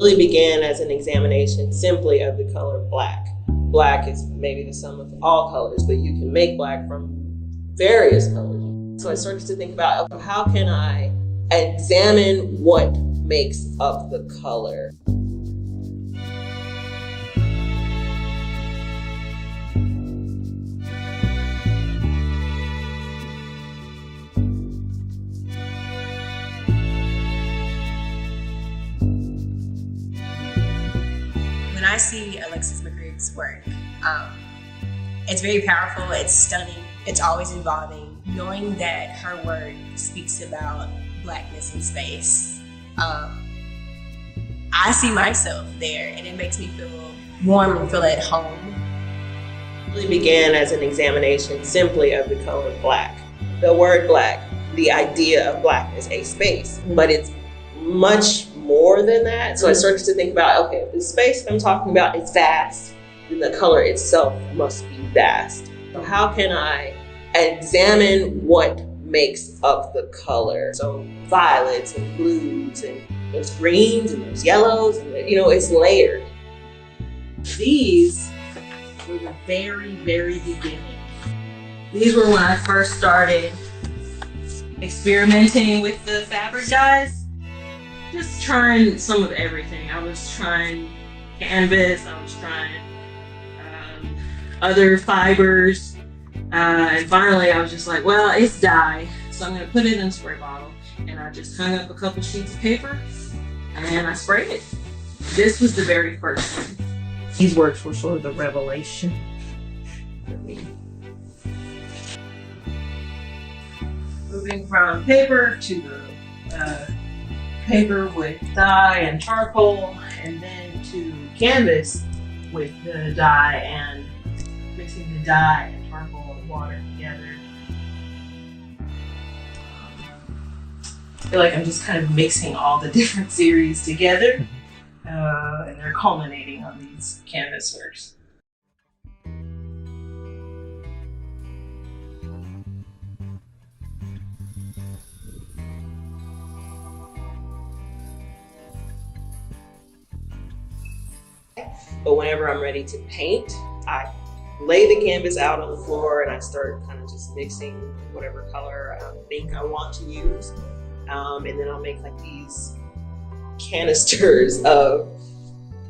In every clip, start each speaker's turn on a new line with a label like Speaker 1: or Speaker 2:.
Speaker 1: really began as an examination simply of the color black. Black is maybe the sum of all colors, but you can make black from various colors. So I started to think about, okay, how can I examine what makes up the color?
Speaker 2: When I see Alexis McGrigg's work, it's very powerful, it's stunning, it's always evolving. Knowing that her work speaks about blackness in space, I see myself there, and it makes me feel warm and feel at home.
Speaker 1: It really began as an examination simply of the color black. The word black, the idea of blackness, a space, but it's much more than that. So I started to think about, okay, if the space I'm talking about is vast, then the color itself must be vast. So how can I examine what makes up the color? So violets and blues, and there's greens and there's yellows, and it's layered.
Speaker 3: These were the very, very beginning. These were when I first started experimenting with the fabric dyes. Just trying some of everything. I was trying canvas, I was trying other fibers, and finally I was just like, well, it's dye, so I'm gonna put it in a spray bottle. And I just hung up a couple sheets of paper and I sprayed it. This was the very first one.
Speaker 4: These works were sort of the revelation for me.
Speaker 3: Moving from paper to the paper with dye and charcoal, and then to canvas with the dye, and mixing the dye and charcoal and water together. I feel like I'm just kind of mixing all the different series together, and they're culminating on these canvas works.
Speaker 1: But whenever I'm ready to paint, I lay the canvas out on the floor and I start kind of just mixing whatever color I think I want to use. And then I'll make like these canisters of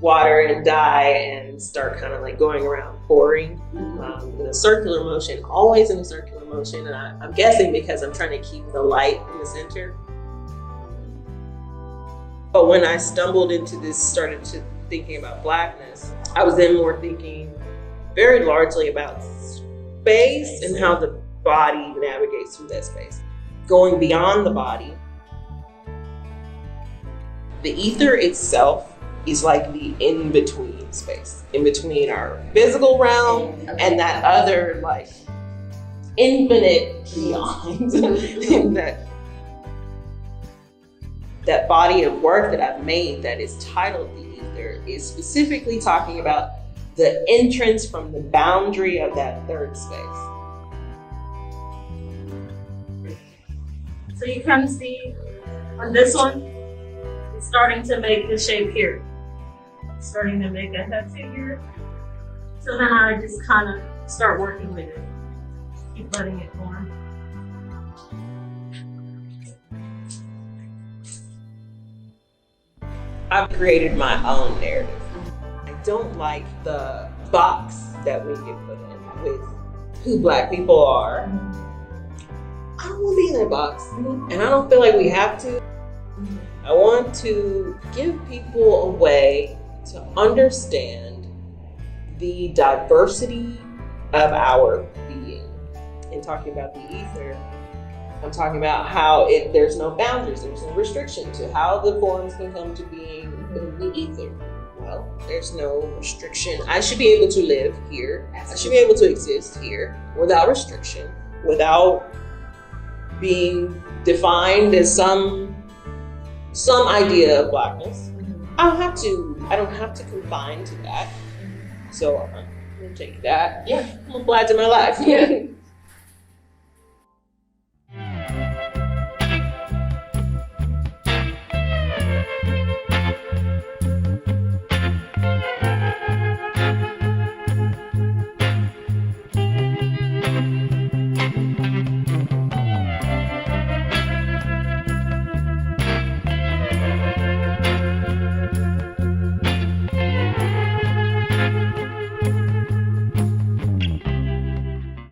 Speaker 1: water and dye and start kind of like going around pouring in a circular motion, always in a circular motion. And I'm guessing because I'm trying to keep the light in the center. But when I stumbled into this, started to thinking about blackness, I was then more thinking very largely about space and how the body navigates through that space. Going beyond the body, the ether itself is like the in-between space, in between our physical realm and that other like infinite beyond. that body of work that I've made that is titled the ether is specifically talking about the entrance from the boundary of that third space.
Speaker 5: So you kind of see on this one, it's starting to make the shape here. It's starting to make a head figure. So then I just kind of start working with it. Keep letting it form.
Speaker 1: I've created my own narrative. I don't like the box that we get put in with who Black people are. I don't want to be in that box, and I don't feel like we have to. I want to give people a way to understand the diversity of our being. In talking about the ether, I'm talking about how there's no boundaries, there's no restriction to how the forms can come to being in the ether. Well, there's no restriction. I should be able to live here. I should be able to exist here without restriction, without being defined as some idea of Blackness. I don't have to confine to that. So I'm gonna take that. Yeah, I'm gonna apply it to my life. Yeah.